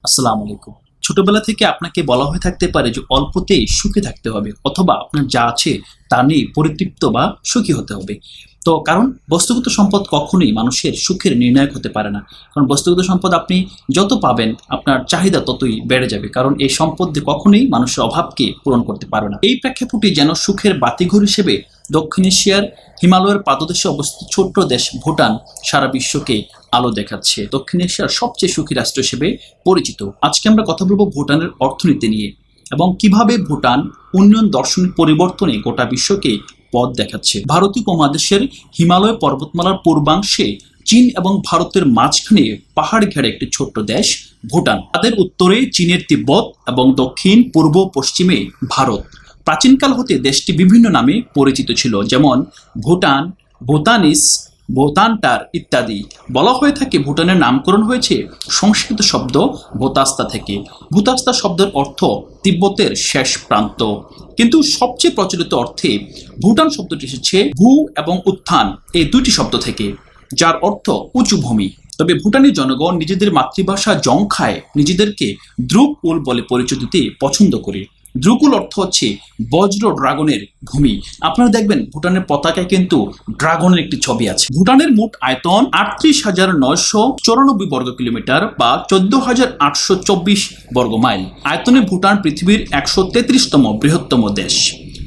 আসসালামু আলাইকুম। ছোটবেলা থেকে আপনাকে বলা হয়ে থাকতে পারে যে অল্পতেই সুখী থাকতে হবে অথবা আপনার যা আছে তা নিয়ে পরিতৃপ্ত বা সুখী হতে হবে। তো কারণ বস্তুগত সম্পদ কখনোই মানুষের সুখের নির্ণায়ক হতে পারে না। কারণ বস্তুগত সম্পদ আপনি যত পাবেন আপনার চাহিদা ততই বেড়ে যাবে। কারণ এই সম্পদ দিয়ে কখনোই মানুষের অভাবকে পূরণ করতে পারবে না। এই প্রেক্ষাপটে যেন সুখের বাতিঘর হিসেবে দক্ষিণ এশিয়ার হিমালয়ের পাদদেশে অবস্থিত ছোট্ট দেশ ভুটান সারা বিশ্বকে আলো দেখাচ্ছে। দক্ষিণ এশিয়ার সবচেয়ে সুখী রাষ্ট্র হিসেবে পরিচিত। আজকে আমরা কথা বলবো ভুটানের অর্থনীতি নিয়ে এবং কিভাবে ভুটান উন্নয়ন দর্শনের পরিবর্তনে গোটা বিশ্বকে পথ দেখাচ্ছে। ভারতীয় উপমহাদেশের হিমালয় পর্বতমালার পূর্বাংশে চীন এবং ভারতের মাঝখানে পাহাড় ঘেরা একটি ছোট্ট দেশ ভুটান। তাদের উত্তরে চীনের তিব্বত এবং দক্ষিণ পূর্ব পশ্চিমে ভারত। প্রাচীনকাল হতে দেশটি বিভিন্ন নামে পরিচিত ছিল, যেমন ভুটান, ভুটানিস, ভুটানটার ইত্যাদি। বলা হয়ে থাকে ভুটানের নামকরণ হয়েছে সংস্কৃত শব্দ ভূতাস্তা থেকে। ভূতাস্তা শব্দের অর্থ তিব্বতের শেষ প্রান্ত, কিন্তু সবচেয়ে প্রচলিত অর্থে ভুটান শব্দটি এসেছে ভূ এবং উত্থান এই দুটি শব্দ থেকে, যার অর্থ উঁচু ভূমি। তবে ভুটানি জনগণ নিজেদের মাতৃভাষা জংখায় নিজেদেরকে দ্রুপ উল বলে পরিচয় দিতে পছন্দ করে। দ্রুকুল অর্থ হচ্ছে বজ্র ড্রাগনের ভূমি। আপনারা দেখবেন ভুটানের পতাকায় কিন্তু ড্রাগনের একটি ছবি আছে। ভুটানের মোট আয়তন 38,994 বর্গ কিলোমিটার বা 14,824 বর্গ মাইল। আয়তনে ভুটান পৃথিবীর 133তম বৃহত্তম দেশ।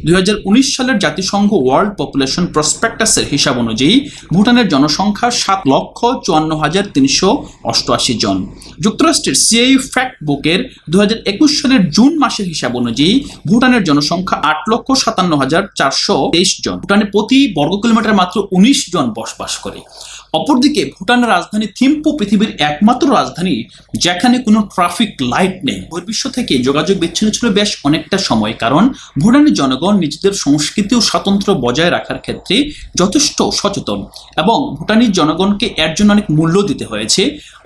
2019 সালের জাতিসংঘ ওয়ার্ল্ড পপুলেশন প্রসপেক্টাসের হিসাব অনুযায়ী ভুটানের জনসংখ্যা 7,54,388 জন। যুক্তরাষ্ট্রের সিআই ফ্যাক্ট বুকের 2021 সালের জুন মাসের হিসাব অনুযায়ী ভুটানের জনসংখ্যা 8,57,423 জন। ভুটানে প্রতি বর্গ কিলোমিটার মাত্র 19 জন বসবাস করে। অপরদিকে ভুটানের রাজধানী থিম্পু পৃথিবীর একমাত্র রাজধানী যেখানে কোনো ট্রাফিক লাইট নেই। বহির্বিশ্ব থেকে যোগাযোগ বিচ্ছিন্ন ছিল বেশ অনেকটা সময়, কারণ ভুটানের জনগণ নিজেদের সংস্কৃতি ও স্বাতন্ত্র্য বজায় রাখার ক্ষেত্রে যথেষ্ট সচেতন এবং ভুটানির জনগণকে এর জন্য অনেক মূল্য দিতে হয়েছে।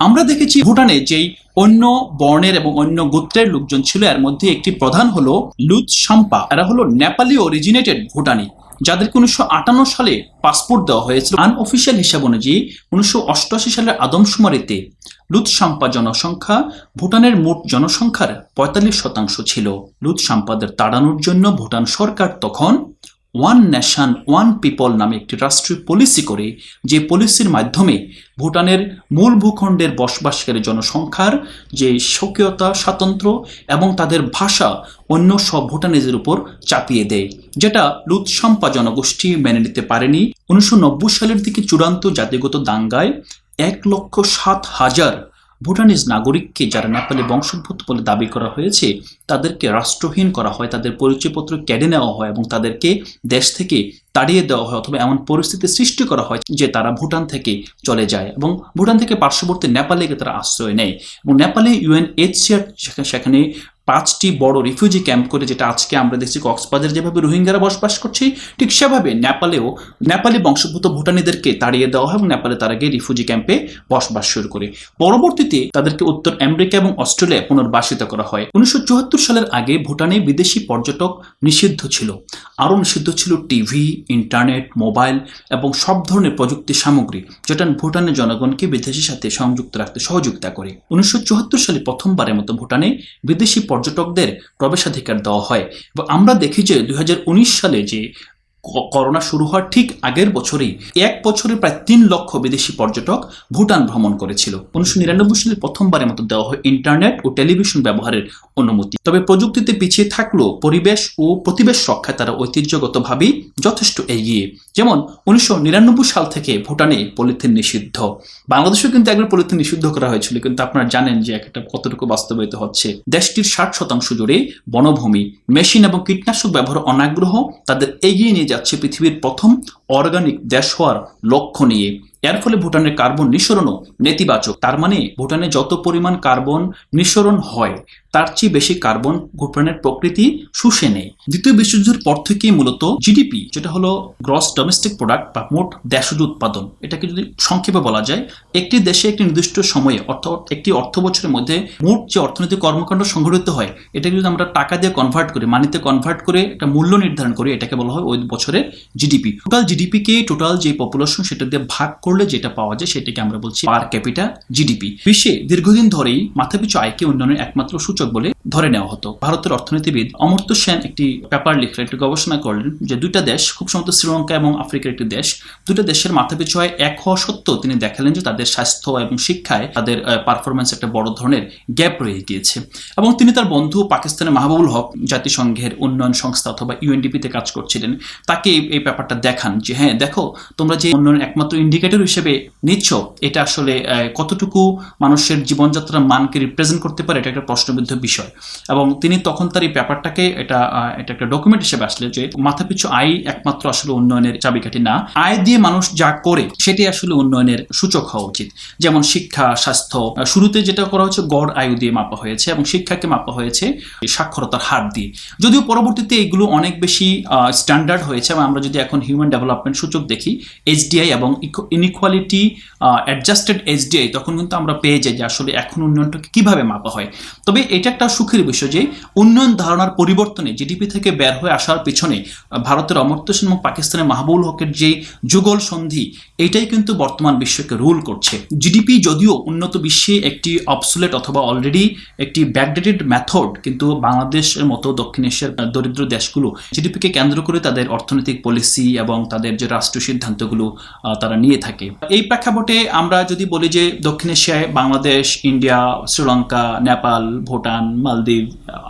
আমরা দেখেছি ভুটানে যেই অন্য বর্ণের এবং অন্য গোত্রের লোকজন ছিল, এর মধ্যে একটি প্রধান হলো লুত সাম্পা। এরা হলো নেপালি অরিজিনেটেড ভুটানি, যাদেরকে 1958 সালে পাসপোর্ট দেওয়া হয়েছিল। আনঅফিসিয়াল হিসাব অনুযায়ী 1988 সালের আদমশুমারিতে লুত সাম্পা জনসংখ্যা ভুটানের মোট জনসংখ্যার 45% ছিল। লুত সাম্পাদের তাড়ানোর জন্য ভুটান সরকার তখন ওয়ান নেশন ওয়ান পিপল নামে একটি রাষ্ট্রীয় পলিসি করে, যে পলিসির মাধ্যমে ভুটানের মূল ভূখণ্ডের বসবাসকারী জনসংখ্যার যে স্বকীয়তা, স্বাতন্ত্র্য এবং তাদের ভাষা অন্য সব ভুটানিজের উপর চাপিয়ে দেয়, যেটা লুত সাম্পা জনগোষ্ঠী মেনে নিতে পারেনি। 1990 সালের দিকে চূড়ান্ত জাতিগত দাঙ্গায় 1,07,000 ভুটানিজ নাগরিককে, যারা নেপালি বংশোদ্ভূত বলে দাবি করা হয়েছে, তাদেরকে রাষ্ট্রহীন করা হয়, তাদের পরিচয়পত্র কেড়ে নেওয়া হয় এবং তাদেরকে দেশ থেকে তাড়িয়ে দেওয়া হয় অথবা এমন পরিস্থিতি সৃষ্টি করা হয় যে তারা ভুটান থেকে চলে যায় এবং ভুটান থেকে পার্শ্ববর্তী নেপালে তারা আশ্রয় নেয়। এবং নেপালে UNHCR সেখানে 5টি বড় রিফিউজি ক্যাম্প করে, যেটা আজকে আমরা দেখছি কক্সবাজারে যেভাবে রোহিঙ্গারা বসবাস করছে, ঠিক সেভাবে নেপালেও নেপালি বংশোদ্ভূত ভুটানিদেরকে তাড়িয়ে দেওয়া হয় এবং নেপালে তারা গিয়ে রিফিউজি ক্যাম্পে বসবাস শুরু করে। পরবর্তীতে তাদেরকে উত্তর আমেরিকা এবং অস্ট্রেলিয়ায় পুনর্বাসিত করা হয়। 1974 সালের আগে ভুটানে বিদেশি পর্যটক নিষিদ্ধ ছিল। আরও নিষিদ্ধ ছিল টিভি, ইন্টারনেট, মোবাইল এবং সব ধরনের প্রযুক্তি সামগ্রী, যেটা ভুটানের জনগণকে বিদেশের সাথে সংযুক্ত রাখতে সহযোগিতা করে। 1974 সালে প্রথমবারের মতো ভুটানে বিদেশি পর্যটকদের প্রবেশাধিকার দেওয়া হয় এবং আমরা দেখি যে 2019 সালে যে করোনা শুরু হওয়ার ঠিক আগের বছরেই এক বছরে প্রায় 3 লক্ষ বিদেশি পর্যটক ভুটান ভ্রমণ করেছিল। 1999 সালে প্রথমবারের মতো দেওয়া হয় ইন্টারনেট ও টেলিভিশন ব্যবহারের অনুমতি। তবে প্রযুক্তিতে পিছিয়ে থাকলেও পরিবেশ ও প্রতিবেশ রক্ষায় তারা ঐতিহ্যগতভাবেই যথেষ্ট এগিয়ে। যেমন 1999 সাল থেকে ভুটানে পলিথিন নিষিদ্ধ। বাংলাদেশেও কিন্তু একবার পলিথিন নিষিদ্ধ করা হয়েছিল, কিন্তু আপনারা জানেন যে একটা কতটুকু বাস্তবায়িত হচ্ছে। দেশটির 60% জুড়ে বনভূমি, মেশিন এবং কীটনাশক ব্যবহার অনাগ্রহ তাদের এগিয়ে নিয়ে যাচ্ছে পৃথিবীর প্রথম অর্গানিক দেশ হওয়ার লক্ষ্য নিয়ে। এর ফলে ভুটানের কার্বন নিঃসরণও নেতিবাচক। তার মানে ভুটানে যত পরিমাণ কার্বন নিঃসরণ হয় তার চেয়ে বেশি কার্বন ভুটানের প্রকৃতি শুষে নেয়। দ্বিতীয় বিশ্বযুদ্ধের পর থেকেই মূলত জিডিপি, যেটা হলো গ্রস ডোমেস্টিক প্রোডাক্ট বা মোট দেশজ উৎপাদন, এটাকে যদি সংক্ষেপে বলা যায়, একটি দেশে একটি নির্দিষ্ট সময়ে অর্থাৎ একটি অর্থ বছরের মধ্যে মোট যে অর্থনৈতিক কর্মকাণ্ড সংঘটিত হয়, এটাকে যদি আমরা টাকা দিয়ে কনভার্ট করি, মানিতে কনভার্ট করে একটা মূল্য নির্ধারণ করি, এটাকে বলা হয় ওই বছরের জিডিপি। টোটাল জিডিপিকে টোটাল যে পপুলেশন সেটা দিয়ে ভাগ করলে করলে যেটা পাওয়া যায় সেটাকে আমরা বলছি পার ক্যাপিটা জিডিপি। বিশ্বে দীর্ঘদিন ধরেই মাথাপিছু আয়কে উন্নয়নের একমাত্র সূচক বলে ধরে নেওয়া হতো। ভারতের অর্থনীতিবিদ অমর্ত্য সেন একটি পেপার লিখলেন, একটি গবেষণা করলেন যে দুইটা দেশ, খুব সম্ভবত শ্রীলঙ্কা এবং আফ্রিকার একটি দেশ, দুটো দেশের মাথাপিছু আয় এক হওয়া সত্ত্বেও তিনি দেখালেন যে তাদের স্বাস্থ্য এবং শিক্ষায় তাদের পারফরমেন্স একটা বড় ধরনের গ্যাপ রয়ে গিয়েছে। এবং তিনি তার বন্ধু পাকিস্তানের মাহবুবুল হক, জাতিসংঘের উন্নয়ন সংস্থা অথবা ইউএনডিপিতে কাজ করছিলেন, তাকে এই ব্যাপারটা দেখান যে হ্যাঁ দেখো, তোমরা যে উন্নয়নের একমাত্র ইন্ডিকেটর হিসেবে নিচ্ছ এটা আসলে কতটুকু মানুষের জীবনযাত্রার মানকে রিপ্রেজেন্ট করতে পারে, এটা একটা প্রশ্নবিদ্ধ বিষয়। এবং তিনি তখন তার এই ব্যাপারটাকে এটা একটা ডকুমেন্ট হিসেবে আসলে যে মাথাপিছু আয় একমাত্র আসলে উন্নয়নের চাবিকাঠি না, আয় দিয়ে মানুষ যা করে সেটাই আসলে উন্নয়নের সূচক হওয়া উচিত। যেমন শিক্ষা, স্বাস্থ্য, শুরুতে যেটা করা হচ্ছে গড় আয়ু দিয়ে মাপা হয়েছে এবং শিক্ষাকে মাপা হয়েছে সাক্ষরতার হার দিয়ে, যদিও পরবর্তীতে এগুলো অনেক বেশি স্ট্যান্ডার্ড হয়েছে। এবং আমরা যদি এখন হিউম্যান ডেভেলপমেন্ট সূচক দেখি, এইচডিআই এবং ইনইকুয়ালিটি অ্যাডজাস্টেড এইচডিআই, তখন কিন্তু আমরা পেয়ে যাই যে আসলে এখন উন্নয়নটাকে কিভাবে মাপা হয়। তবে এটা একটা সুখের বিষয় যে উন্নয়ন ধারণার পরিবর্তনে জিডিপি থেকে বের হয়ে আসার পিছনে ভারতের অমর্ত্য সেন এবং পাকিস্তানের মাহবুবুল হকের যে যুগল সন্ধি, এইটাই কিন্তু বর্তমান বিশ্বকে রুল করছে। জিডিপি যদিও উন্নত বিশ্বে একটি অবসোলেট অথবা অলরেডি একটি ব্যাকডেটেড মেথড, কিন্তু বাংলাদেশের মতো দক্ষিণ এশিয়ার দরিদ্র দেশগুলো জিডিপিকে কেন্দ্র করে তাদের অর্থনৈতিক পলিসি এবং তাদের যে রাষ্ট্রীয় সিদ্ধান্তগুলো তারা নিয়ে থাকে। এই প্রেক্ষাপটে আমরা যদি বলি যে দক্ষিণ এশিয়ায় বাংলাদেশ, ইন্ডিয়া, শ্রীলঙ্কা, নেপাল, ভুটান, মালদ্বীপ,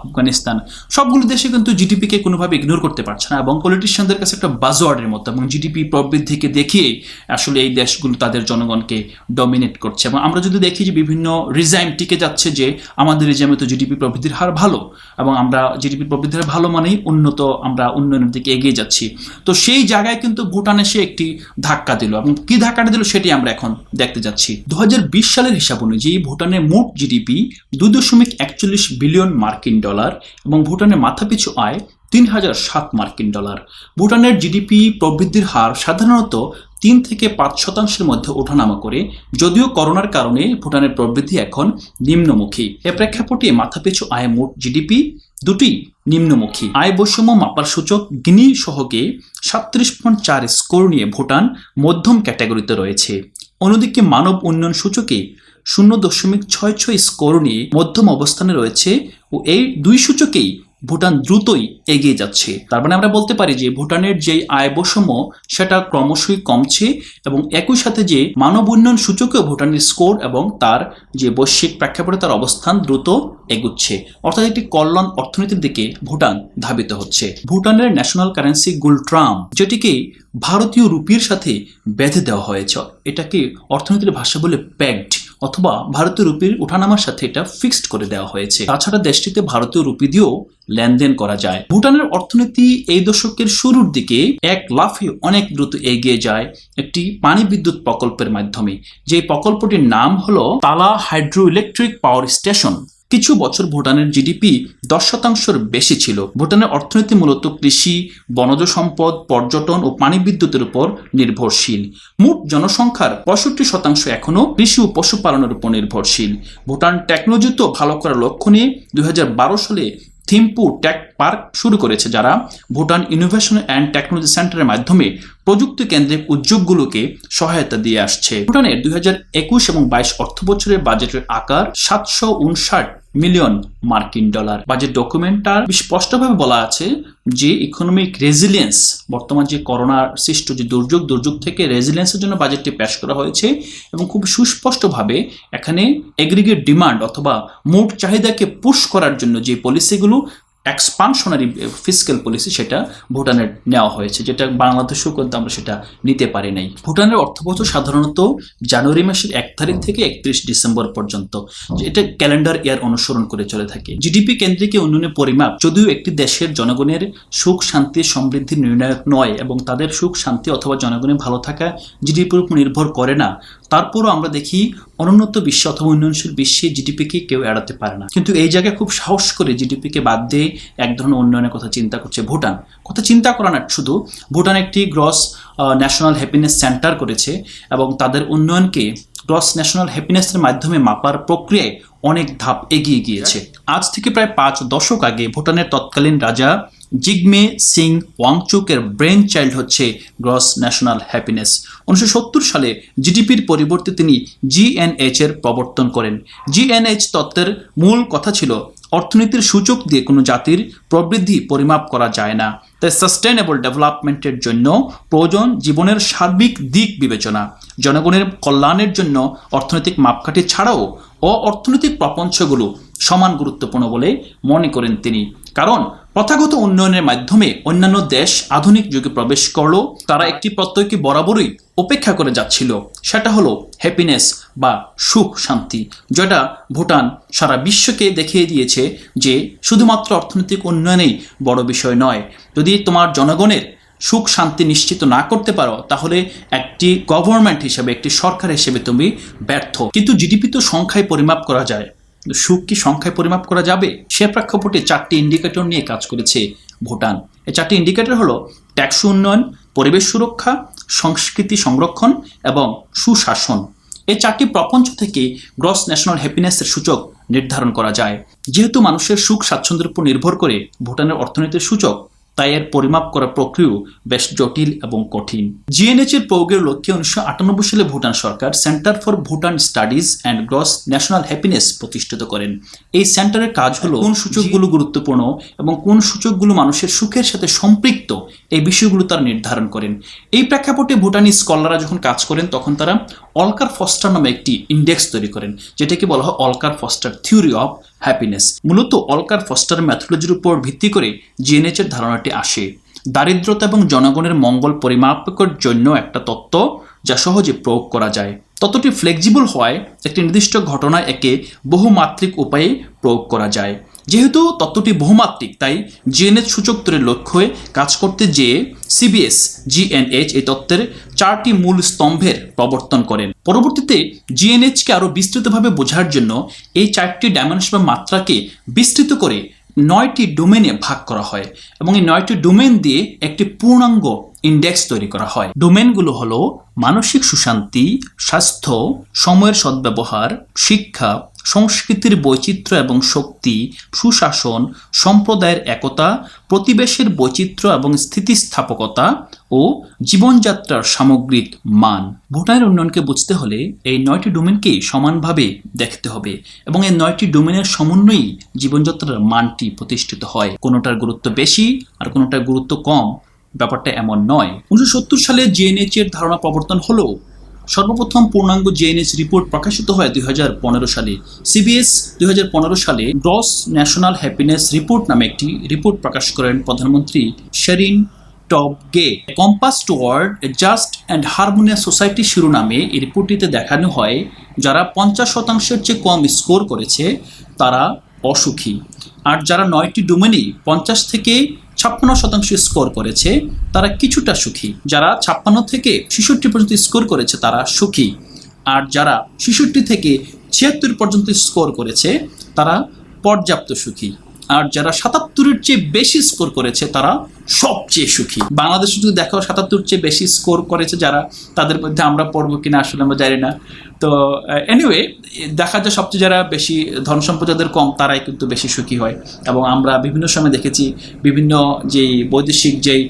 আফগানিস্তান, সবগুলো দেশে কিন্তু জিডিপিকে কোনোভাবে ইগনোর করতে পারছে না এবং পলিটিশিয়ানদের কাছে একটা বাজওয়ার্ডের মতো, এবং জিডিপি প্রবৃদ্ধিকে দেখিয়ে আসলে এই দেশগুলো তাদের জনগণকে ডমিনেট করছে। এবং আমরা যদি দেখি যে বিভিন্ন রিজাইম টিকে যাচ্ছে যে আমাদের রিজাইমে তো জিডিপি প্রবৃদ্ধির হার ভালো, এবং আমরা জিডিপি প্রবৃদ্ধির হার ভালো মানেই আমরা উন্নয়নের দিকে এগিয়ে যাচ্ছি। তো সেই জায়গায় কিন্তু ভুটান এসে একটি ধাক্কা দিল, এবং কি ধাক্কাটা দিল সেটি আমরা এখন দেখতে যাচ্ছি। 2020 সালের হিসাব অনুযায়ী ভুটানের মোট জিডিপি 2.41 বিলিয়ন মার্কিন ডলার এবং ভুটানের মাথাপিছু আয় 3007 মার্কিন ডলার। ভুটানের জিডিপি প্রবৃদ্ধির হার সাধারণত 3 থেকে 5% মধ্যে ওঠানামা করে, যদিও করোনার কারণে ভুটানের প্রবৃদ্ধি এখন নিম্নমুখী। এ প্রেক্ষাপটে মাথাপিছু আয়, মোট জিডিপি দুটি নিম্নমুখী। আয় বৈষম্য মাপার সূচক গিনি সহকে 37.4 স্কোর নিয়ে ভুটান মধ্যম ক্যাটাগরিতে রয়েছে। অন্যদিকে মানব উন্নয়ন সূচকে 0.66 স্কোর নিয়ে মধ্যম অবস্থানে রয়েছে ও এই দুই সূচকেই ভুটান দ্রুতই এগিয়ে যাচ্ছে। তার মানে আমরা বলতে পারি যে ভুটানের যে আয় বৈষম্য সেটা ক্রমশই কমছে এবং একই সাথে যে মানব উন্নয়ন সূচকেও ভুটানের স্কোর এবং তার যে বৈশ্বিক প্রেক্ষাপটে তার অবস্থান দ্রুত এগুচ্ছে, অর্থাৎ একটি কল্যাণ অর্থনীতির দিকে ভুটান ধাবিত হচ্ছে। ভুটানের ন্যাশনাল কারেন্সি গুলট্রাম, যেটিকে ভারতীয় রুপির সাথে বেঁধে দেওয়া হয়েছে, এটাকে অর্থনীতির ভাষা বলে পেগড, অথবা ভারতীয় রুপির ওঠানামার সাথে এটা ফিক্সড করে দেওয়া হয়েছে। তাছাড়া দেশটিতে ভারতীয় রুপি দিয়েও লেনদেন করা যায়। ভুটানের অর্থনীতি এই দশকের শুরুর দিকে এক লাফে অনেক দ্রুত এগিয়ে যায় একটি পানি বিদ্যুৎ প্রকল্পের মাধ্যমে, যে প্রকল্পটির নাম হলো তালা হাইড্রো ইলেকট্রিক পাওয়ার স্টেশন। কিছু বছর ভুটানের জিডিপি 10%-র বেশি ছিল। ভুটানের অর্থনীতি মূলত কৃষি, বনজ সম্পদ, পর্যটন ও পানি বিদ্যুতের উপর নির্ভরশীল। মোট জনসংখ্যার 65% এখনও কৃষি ও পশুপালনের উপর নির্ভরশীল। ভুটান টেকনোলজিতে ভালো করার লক্ষ্য নিয়ে 2012 সালে থিম্পু টেক পার্ক শুরু করেছে, যারা ভুটান ইনোভেশন অ্যান্ড টেকনোলজি সেন্টারের মাধ্যমে প্রযুক্তি কেন্দ্রিক উদ্যোগগুলোকে সহায়তা দিয়ে আসছে। ভুটানের 2021 এবং 22 অর্থবছরের বাজেটের আকার 759 মিলিয়ন মার্কিন ডলার। বাজেট ডকুমেন্টটার স্পষ্টভাবে বলা আছে যে ইকোনমিক রেজিলিয়েন্স, বর্তমান যে করোনার সৃষ্ট যে দুর্যোগ থেকে রেজিলিয়েন্সের জন্য বাজেটটি পেশ করা হয়েছে এবং খুব সুস্পষ্টভাবে এখানে এগ্রিগেট ডিমান্ড অথবা মোট চাহিদাকে পুশ করার জন্য যে পলিসিগুলো, এক্সপানশনারি ফিসক্যাল পলিসি, সেটা ভুটানের নেওয়া হয়েছে, যেটা বাংলাদেশেও কিন্তু আমরা সেটা নিতে পারি নাই। ভুটানের অর্থবছর সাধারণত জানুয়ারি মাসের 1 তারিখ থেকে 31 ডিসেম্বর পর্যন্ত, এটা ক্যালেন্ডার ইয়ার অনুসরণ করে চলে থাকে। জিডিপি কেন্দ্রিক উন্নয়নের পরিমাপ যদিও একটি দেশের জনগণের সুখ, শান্তি, সমৃদ্ধির নির্ণায়ক নয় এবং তাদের সুখ, শান্তি অথবা জনগণের ভালো থাকা জিডিপির উপর নির্ভর করে না, তারপরও আমরা দেখি অনুন্নত বিশ্বে অথবা উন্নয়নশীল বিশ্বে জিডিপিকে কেউ এড়াতে পারে না। কিন্তু এই জায়গায় খুব সাহস করে জিডিপিকে বাদ দিয়ে এক ধরনের উন্নয়নের কথা চিন্তা করছে ভুটান। কথা চিন্তা করা না, শুধু ভুটান একটি গ্রস ন্যাশনাল হ্যাপিনেস সেন্টার করেছে এবং তাদের উন্নয়নকে গ্রস ন্যাশনাল হ্যাপিনেসের মাধ্যমে মাপার প্রক্রিয়ায় অনেক ধাপ এগিয়ে গিয়েছে। আজ থেকে প্রায় 5 দশক আগে ভুটানের তৎকালীন রাজা জিগমে সিং ওয়াংচুকের ব্রেন চাইল্ড হচ্ছে গ্রস ন্যাশনাল হ্যাপিনেস। 1970 সালে জিডিপির পরিবর্তে তিনি জিএনএইচ এর প্রবর্তন করেন। জিএনএইচ তত্ত্বের মূল কথা ছিল অর্থনীতির সূচক দিয়ে কোনো জাতির প্রবৃদ্ধি পরিমাপ করা যায় না, তাই সাস্টেইনেবল ডেভেলপমেন্টের জন্য প্রয়োজন জীবনের সার্বিক দিক বিবেচনা। জনগণের কল্যাণের জন্য অর্থনৈতিক মাপকাঠি ছাড়াও অর্থনৈতিক প্রপঞ্চগুলো সমান গুরুত্বপূর্ণ বলে মনে করেন তিনি। কারণ প্রথাগত উন্নয়নের মাধ্যমে অন্যান্য দেশ আধুনিক যুগে প্রবেশ করলেও তারা একটি প্রত্যয়কে বরাবরই উপেক্ষা করে যাচ্ছিল, সেটা হলো হ্যাপিনেস বা সুখ শান্তি, যেটা ভুটান সারা বিশ্বকে দেখিয়ে দিয়েছে যে শুধুমাত্র অর্থনৈতিক উন্নয়নেই বড় বিষয় নয়। যদি তোমার জনগণের সুখ শান্তি নিশ্চিত না করতে পারো তাহলে একটি গভর্নমেন্ট হিসেবে, একটি সরকার হিসেবে তুমি ব্যর্থ। কিন্তু জিডিপি তো সংখ্যায় পরিমাপ করা যায়, সুখ কি সংখ্যায় পরিমাপ করা যাবে? সে প্রেক্ষাপটে 4টি ইন্ডিকেটর নিয়ে কাজ করেছে ভুটান। এই 4টি ইন্ডিকেটর হলো টেকসই উন্নয়ন, পরিবেশ সুরক্ষা, সংস্কৃতি সংরক্ষণ এবং সুশাসন। এই 4টি প্রপঞ্চ থেকে গ্রস ন্যাশনাল হ্যাপিনেসের সূচক নির্ধারণ করা যায়। যেহেতু মানুষের সুখ স্বাচ্ছন্দ্যের উপর নির্ভর করে ভুটানের অর্থনীতির সূচক, তাই এর পরিমাপ করার প্রক্রিয়া বেশ জটিল এবং কঠিন। জিএনএইচ এর প্রয়োগের লক্ষ্যে 1998 সালে ভুটান সরকার centre for Bhutan studies and gross national happiness প্রতিষ্ঠিত করেন। এই সেন্টারের কাজ হলো কোন সূচকগুলো গুরুত্বপূর্ণ এবং কোন সূচকগুলো মানুষের সুখের সাথে সম্পৃক্ত, এই বিষয়গুলো তারা নির্ধারণ করেন। এই প্রেক্ষাপটে ভুটানি স্কলাররা যখন কাজ করেন তখন তারা অলকার ফস্টার নামে একটি ইন্ডেক্স তৈরি করেন, যেটাকে বলা হয় অলকার ফস্টার থিওরি অফ হ্যাপিনেস। মূলত অলকার ফস্টার মেথোলজির উপর ভিত্তি করে জিএনএইচ এর ধারণাটি আসে। দারিদ্রতা এবং জনগণের মঙ্গল পরিমাপের জন্য একটা তত্ত্ব যা সহজে প্রয়োগ করা যায়। তত্ত্বটি ফ্লেক্সিবল হওয়ায় একটি নির্দিষ্ট ঘটনায় একে বহুমাত্রিক উপায়ে প্রয়োগ করা যায়। যেহেতু তত্ত্বটি বহুমাত্রিক, তাই জিএনএইচ সূচক তৈরির লক্ষ্যে কাজ করতে যেয়ে সিবিএস জিএনএইচ এই তত্ত্বের 4টি মূল স্তম্ভের প্রবর্তন করেন। পরবর্তীতে জিএনএইচকে আরও বিস্তৃতভাবে বোঝার জন্য এই 4টি ডাইমেনশন বা মাত্রাকে বিস্তৃত করে 9টি ডোমেনে ভাগ করা হয় এবং এই 9টি ডোমেন দিয়ে একটি পূর্ণাঙ্গ ইন্ডেক্স তৈরি করা হয়। ডোমেনগুলো হলো মানসিক সুশান্তি, স্বাস্থ্য, সময়ের সদ্ব্যবহার, শিক্ষা, সংস্কৃতির বৈচিত্র্য এবং শক্তি, সুশাসন, সম্প্রদায়ের একতা, প্রতিবেশের বৈচিত্র্য এবং স্থিতিস্থাপকতা ও জীবনযাত্রার সামগ্রিক মান। ভুটানের উন্নয়নকে বুঝতে হলে এই 9টি ডোমেনকে সমানভাবে দেখতে হবে এবং এই 9টি ডোমেনের সমন্বয়েই জীবনযাত্রার মানটি প্রতিষ্ঠিত হয়। কোনোটার গুরুত্ব বেশি আর কোনোটার গুরুত্ব কম, ব্যাপারটা এমন নয়। 1970 সালে জিএনএইচ এর ধারণা প্রবর্তন হলো। সর্বপ্রথম পূর্ণাঙ্গ জিএনএইচ রিপোর্ট প্রকাশিত হয় 2015 সালে। সিবিএস 2015 সালে গ্রস ন্যাশনাল হ্যাপিনেস রিপোর্ট নামে একটি রিপোর্ট প্রকাশ করেন প্রধানমন্ত্রী Tshering Tobgay. Compass toward a just and harmonious society শিরোনামে এই রিপোর্টটিতে দেখানো হয় যারা 50% চেয়ে কম স্কোর করেছে তারা অসুখী, আর যারা 9টি ডোমেনেই 50 থেকে 56% স্কোর করেছে তারা কিছুটা সুখী। যারা 56 থেকে 66 পর্যন্ত স্কোর করেছে তারা সুখী, আর যারা 66 থেকে 76 পর্যন্ত স্কোর করেছে তারা পর্যাপ্ত সুখী, আর যারা 77-এর চেয়ে বেশি স্কোর করেছে তারা সবচেয়ে সুখী। বাংলাদেশে যদি দেখো 77-এর চেয়ে বেশি স্কোর করেছে যারা, তাদের মধ্যে আমরা পড়বো কিনা আসলে আমরা জানি না। তো এনিওয়ে দেখা যায় সবচেয়ে যারা বেশি ধন সম্পদ যাদের কম তারাই কিন্তু বেশি সুখী হয়। এবং আমরা বিভিন্ন সময় দেখেছি বিভিন্ন যেই বৈদেশিক যেই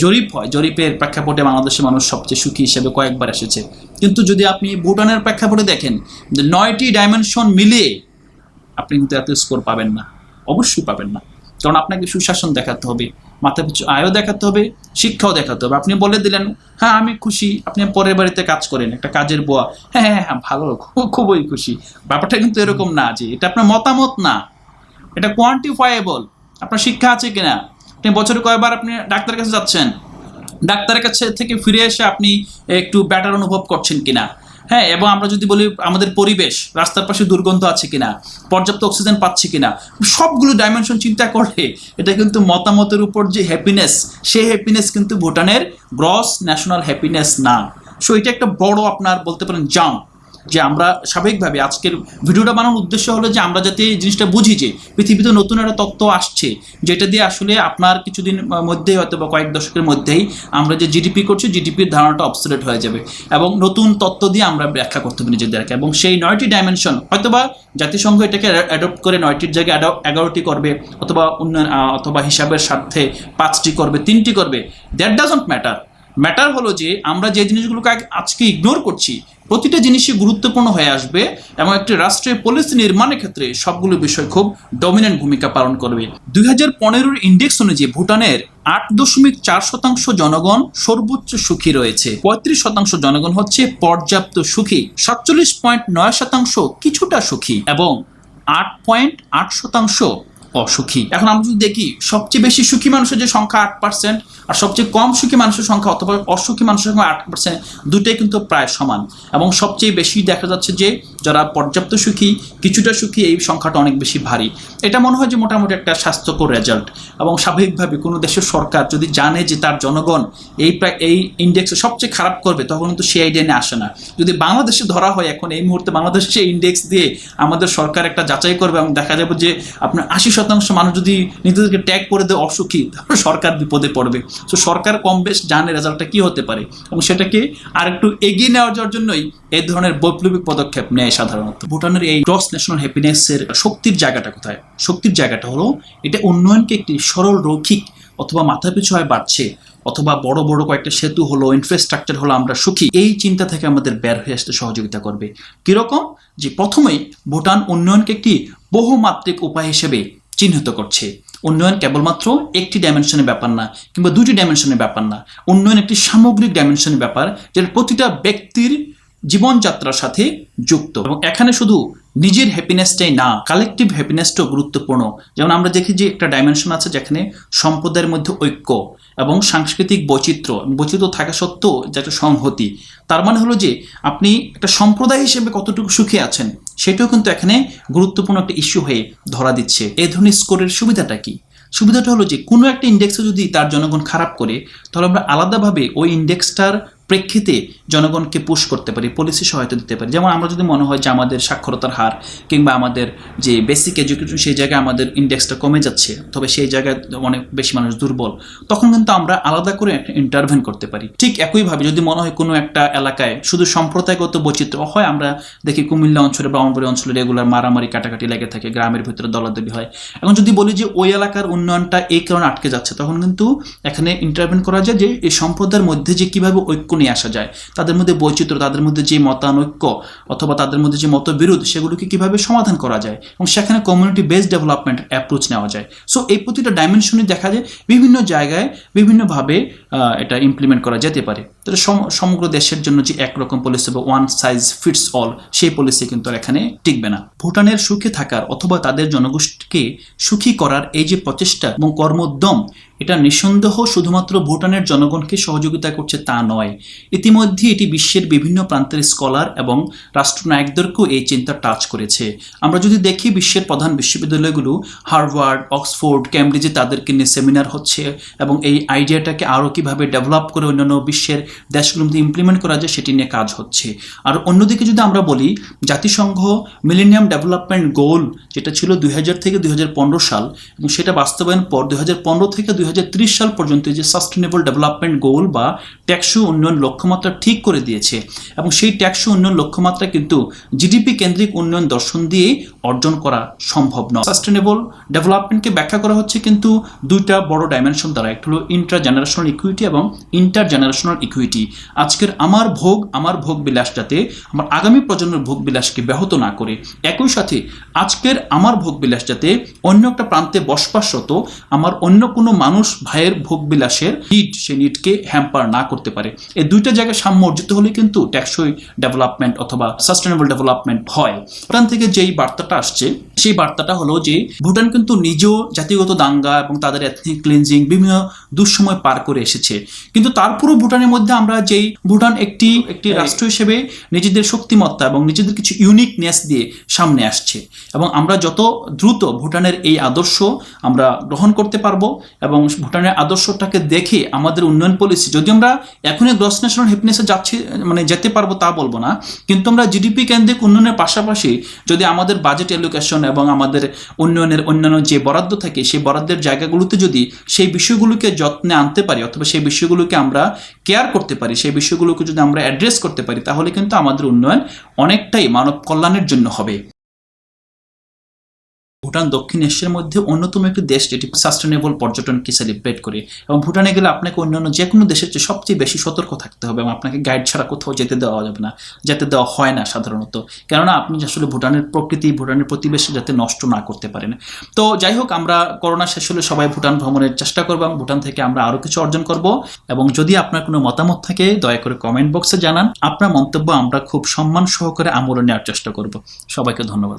জরিপ হয়, জরিপের প্রেক্ষাপটে বাংলাদেশের মানুষ সবচেয়ে সুখী হিসেবে কয়েকবার এসেছে। কিন্তু যদি আপনি ভুটানের প্রেক্ষাপটে দেখেন যে 9টি ডাইমেনশন মিলিয়ে আপনি কিন্তু এত স্কোর পাবেন না, অবশ্যই পাবেন না। কারণ আপনাকে সুশাসন দেখাতে হবে, মাথা পিছু আয়ও দেখাতে হবে, শিক্ষাও দেখাতে হবে। আপনি বলে দিলেন হ্যাঁ আমি খুশি, আপনি পরের বাড়িতে কাজ করেন, একটা কাজের বুয়া, হ্যাঁ হ্যাঁ হ্যাঁ ভালো, খুবই খুশি। ব্যাপারটা কিন্তু এরকম না যে এটা আপনার মতামত না, এটা কোয়ান্টিফায়েবল। আপনার শিক্ষা আছে কিনা, আপনি বছরে কয়বার আপনি ডাক্তারের কাছে যাচ্ছেন, ডাক্তারের কাছে থেকে ফিরে এসে আপনি একটু বেটার অনুভব করছেন কিনা, হ্যাঁ। এবং আমরা যদি বলি আমাদের পরিবেশ, রাস্তার পাশে দুর্গন্ধ আছে কিনা, পর্যাপ্ত অক্সিজেন পাচ্ছি কিনা, সবগুলো ডাইমেনশন চিন্তা করলে এটা কিন্তু মতামতের উপর যে হ্যাপিনেস, সেই হ্যাপিনেস কিন্তু ভুটানের গ্রস ন্যাশনাল হ্যাপিনেস না। সো এটা একটা বড় আপনার বলতে পারেন জাম্প। যে আমরা স্বাভাবিকভাবে আজকের ভিডিওটা বানানোর উদ্দেশ্য হলো যে আমরা যাতে এই জিনিসটা বুঝি যে পৃথিবীতে নতুন একটা তত্ত্ব আসছে, যেটা দিয়ে আসলে আপনার কিছুদিন মধ্যেই হয়তো বা কয়েক দশকের মধ্যেই আমরা যে জিডিপি করছি, জিডিপির ধারণাটা অবসোলেট হয়ে যাবে এবং নতুন তত্ত্ব দিয়ে আমরা ব্যাখ্যা করতে হবে নিজেদেরকে। এবং সেই 9টি ডাইমেনশন হয়তোবা জাতিসংঘ এটাকে অ্যাডপ্ট করে 9টির জায়গায় 11টি করবে, অথবা উন্নয়ন অথবা হিসাবের স্বার্থে 5টি করবে, 3টি করবে, দ্যাট ডাজন্ট ম্যাটার। ম্যাটার হলো যে আমরা যে জিনিসগুলোকে আজকে ইগনোর করছি প্রতিটা জিনিসই গুরুত্বপূর্ণ হয়ে আসবে এবং একটি রাষ্ট্রের পলিসি নির্মাণের ক্ষেত্রে সবগুলো বিষয় খুব ডমিনেন্ট ভূমিকা পালন করবে। 2015 ইন্ডেক্স অনুযায়ী ভুটানের 8.4% জনগণ সর্বোচ্চ সুখী রয়েছে, 35% জনগণ হচ্ছে পর্যাপ্ত সুখী, 47.9% কিছুটা সুখী এবং 8.8% অসুখী। এখন আমরা যদি দেখি সবচেয়ে বেশি সুখী মানুষের যে সংখ্যা 8% আর সবচেয়ে কম সুখী মানুষের সংখ্যা অথবা অসুখী মানুষের সংখ্যা 8%, দুটোই কিন্তু প্রায় সমান। এবং সবচেয়ে বেশি দেখা যাচ্ছে যে যারা পর্যাপ্ত সুখী কিছুটা সুখী, এই সংখ্যাটা অনেক বেশি ভারী। এটা মনে হয় যে মোটামুটি একটা স্বাস্থ্যকর রেজাল্ট। এবং স্বাভাবিকভাবে কোনো দেশের সরকার যদি জানে যে তার জনগণ এই ইন্ডেক্সে সবচেয়ে খারাপ করবে, তখন কিন্তু সেই আইডিয়া নিয়ে আসে না। যদি বাংলাদেশে ধরা হয় এখন এই মুহূর্তে বাংলাদেশে সেই ইন্ডেক্স দিয়ে আমাদের সরকার একটা যাচাই করবে এবং দেখা যাবে যে আপনার 80% মানুষ যদি নিজেদেরকে ট্যাগ করে দেয় অসুখী, তাহলে সরকার বিপদে পড়বে। তো সরকার কম বেশ জানে রেজাল্টটা কি হতে পারে এবং সেটাকে আর একটু এগিয়ে নেওয়ার জন্যই এই ধরনের বৈপ্লবিক পদক্ষেপ নেয় সাধারণত। ভুটানের এই গ্রস ন্যাশনাল হ্যাপিনেসের শক্তির জায়গাটা কোথায়? শক্তির জায়গাটা হলো এটা উন্নয়নকে একটি সরল রৈখিক অথবা মাথাপিছু হয় বাড়ছে অথবা বড় বড় কয়েকটা সেতু হলো, ইনফ্রাস্ট্রাকচার হলো, আমরা সুখী, এই চিন্তা থেকে আমাদের বের হয়ে আসতে সহযোগিতা করবে। কিরকম? যে প্রথমেই ভুটান উন্নয়নকে একটি বহুমাত্রিক উপায় হিসেবে চিহ্নিত করছে। উন্নয়ন কেবলমাত্র একটি ডাইমেনশনের ব্যাপার না কিংবা দুটি ডাইমেনশনের ব্যাপার না, উন্নয়ন একটি সামগ্রিক ডাইমেনশনের ব্যাপার যেটা প্রতিটা ব্যক্তির জীবনযাত্রার সাথে যুক্ত। এবং এখানে শুধু নিজের হ্যাপিনেসটাই না, কালেকটিভ হ্যাপিনেসটাও গুরুত্বপূর্ণ। যেমন আমরা দেখি যে একটা ডাইমেনশন আছে যেখানে সম্প্রদায়ের মধ্যে ঐক্য এবং সাংস্কৃতিক বৈচিত্র্য থাকা সত্ত্বেও যে একটা সংহতি। তার মানে হলো যে আপনি একটা সম্প্রদায় হিসেবে কতটুকু সুখী আছেন সেটাও কিন্তু এখানে গুরুত্বপূর্ণ একটা ইস্যু হয়ে ধরা দিচ্ছে। এই ধরনের স্কোরের সুবিধাটা কি? সুবিধাটা হলো যে কোনো একটা ইন্ডেক্সে যদি তার জনগণ খারাপ করে, তাহলে আমরা আলাদাভাবে ওই ইন্ডেক্সটার প্রেক্ষিতে জনগণকে পুশ করতে পারি, পলিসি সহায়তা দিতে পারি। যেমন আমরা যদি মনে হয় যে আমাদের সাক্ষরতার হার কিংবা আমাদের যে বেসিক এডুকেশন সেই জায়গায় আমাদের ইন্ডেক্সটা কমে যাচ্ছে, তবে সেই জায়গায় অনেক বেশি মানুষ দুর্বল, তখন কিন্তু আমরা আলাদা করে একটা ইন্টারভেন করতে পারি। ঠিক একইভাবে যদি মনে হয় কোনো একটা এলাকায় শুধু সম্প্রদায়গত বৈচিত্র্য হয়, আমরা দেখি কুমিল্লা অঞ্চলে ব্রাহ্মণবাড়িয়া অঞ্চলে রেগুলার মারামারি কাটাকাটি লেগে থাকে, গ্রামের ভিতরে দলাদলি হয়। এখন যদি বলি যে ওই এলাকার উন্নয়নটা এই কারণে আটকে যাচ্ছে, তখন কিন্তু এখানে ইন্টারভেন করা যায় যে এই সম্প্রদায়ের মধ্যে যে কিভাবে ঐক্য নিয়ে আসা যায়, তাদের মধ্যে বৈচিত্র্য, তাদের মধ্যে যে মতানৈক্য অথবা তাদের মধ্যে যে মতবিরোধ, সেগুলোকে কিভাবে সমাধান করা যায় এবং সেখানে কমিউনিটি বেসড ডেভেলপমেন্ট অ্যাপ্রোচ নেওয়া যায়। সো এই প্রতিটা ডাইমেনশনে দেখা যায় বিভিন্ন জায়গায় বিভিন্নভাবে এটা ইমপ্লিমেন্ট করা যেতে পারে। তাহলে সমগ্র দেশের জন্য যে একরকম পলিসি বা ওয়ান সাইজ ফিটস অল, সেই পলিসি কিন্তু আর এখানে টিকবে না। ভুটানের সুখে থাকার অথবা তাদের জনগোষ্ঠীকে সুখী করার এই যে প্রচেষ্টা এবং কর্মোদ্যম, এটা নিঃসন্দেহ শুধুমাত্র ভুটানের জনগণকে সহযোগিতা করছে তা নয়, ইতিমধ্যে এটি বিশ্বের বিভিন্ন প্রান্তের স্কলার এবং রাষ্ট্রনায়কদেরকেও এই চিন্তা টাচ করেছে। আমরা যদি দেখি বিশ্বের প্রধান বিশ্ববিদ্যালয়গুলো হার্ভার্ড, অক্সফোর্ড, ক্যামব্রিজে তাদেরকে নিয়ে সেমিনার হচ্ছে এবং এই আইডিয়াটাকে আরও কীভাবে ডেভেলপ করে অন্যান্য বিশ্বের দেশগুলোর মধ্যে ইমপ্লিমেন্ট করা যায় সেটি নিয়ে কাজ হচ্ছে। আর অন্যদিকে যদি আমরা বলি জাতিসংঘ মিলেনিয়াম ডেভেলপমেন্ট গোল যেটা ছিল 2000 থেকে 2015 সাল এবং সেটা বাস্তবায়ন পর 2015 থেকে 2030 সাল পর্যন্ত যে সাস্টেনেবল ডেভেলপমেন্ট গোল বা টেকসই উন্নয়ন লক্ষ্যমাত্রা ঠিক করে দিয়েছে এবং সেই টেকসই উন্নয়ন লক্ষ্যমাত্রা কিন্তু জিডিপি কেন্দ্রিক উন্নয়ন দর্শন দিয়ে অর্জন করা সম্ভব নয়। সাস্টেনেবল ডেভেলপমেন্টকে ব্যাখ্যা করা হচ্ছে কিন্তু দুইটা বড় ডাইমেনশন দ্বারা, একটা হলো ইন্টার জেনারেশনাল ইকুইটি এবং ইন্টার জেনারেশনাল ইকুইটি। আজকের আমার ভোগ বিলাস যাতে আমার আগামী প্রজন্মের ভোগ বিলাসকে ব্যাহত না করে, একই সাথে আজকের আমার ভোগ বিলাস যাতে অন্য একটা প্রান্তে বসবাসরত আমার অন্য কোনো মানুষ ভাইয়ের ভোগ বিলাসের সেই নিডকে হ্যাম্পার না করতে পারে। এই দুইটা জায়গায় সাম্য অর্জিত হলে কিন্তু টেকসই ডেভেলপমেন্ট অথবা সাস্টেনেবল ডেভেলপমেন্ট হয়। ওখান থেকে যেই বার্তাটা বার্তাটা আসছে সেই বার্তাটা হলো যে ভুটান কিন্তু নিজেও জাতিগত দাঙ্গা এবং তাদের এথনিক ক্লিনজিং বিভিন্ন দুঃসময় পার করে এসেছে, কিন্তু তারপরও ভুটানের মধ্যে আমরা যেই ভুটান একটি রাষ্ট্র হিসেবে নিজেদের শক্তিমত্তা এবং নিজেদের কিছু ইউনিকনেস দিয়ে সামনে আসছে, এবং আমরা যত দ্রুত ভুটানের এই আদর্শ আমরা গ্রহণ করতে পারবো এবং ভুটানের আদর্শটাকে দেখে আমাদের উন্নয়ন পলিসি, যদি আমরা এখনই গ্রস ন্যাশনাল হ্যাপিনেসে যাচ্ছি যেতে পারবো তা বলবো না, কিন্তু আমরা জিডিপি কেন্দ্রিক উন্নয়নের পাশাপাশি যদি আমাদের বাজেট অ্যালোকেশন এবং আমাদের উন্নয়নের অন্যান্য যে বরাদ্দ থাকে সেই বরাদ্দের জায়গাগুলোতে যদি সেই বিষয়গুলোকে যত্নে আনতে পারি অথবা সেই বিষয়গুলোকে আমরা কেয়ার করতে পারি, সেই বিষয়গুলোকে যদি আমরা অ্যাড্রেস করতে পারি, তাহলে কিন্তু আমাদের উন্নয়ন অনেকটাই মানব কল্যাণের জন্য হবে। ভুটান দক্ষিণ এশিয়ার মধ্যে অন্যতম একটি দেশ যেটি সাস্টেনেবল পর্যটনকে সেলিব্রেট করে, এবং ভুটানে গেলে আপনাকে অন্যান্য যে কোনো দেশের চেয়ে সবচেয়ে বেশি সতর্ক থাকতে হবে এবং আপনাকে গাইড ছাড়া কোথাও যেতে দেওয়া যাবে না, যেতে দেওয়া হয় না সাধারণত, কেননা আপনি আসলে ভুটানের প্রকৃতি ভুটানের পরিবেশ যাতে নষ্ট না করতে পারেন। তো যাই হোক, আমরা করোনা শেষ হলে সবাই ভুটান ভ্রমণের চেষ্টা করবো এবং ভুটান থেকে আমরা আরও কিছু অর্জন করব, এবং যদি আপনার কোনো মতামত থাকে দয়া করে কমেন্ট বক্সে জানান। আপনার মন্তব্য আমরা খুব সম্মান সহকারে আমলে নেওয়ার চেষ্টা করব। সবাইকে ধন্যবাদ।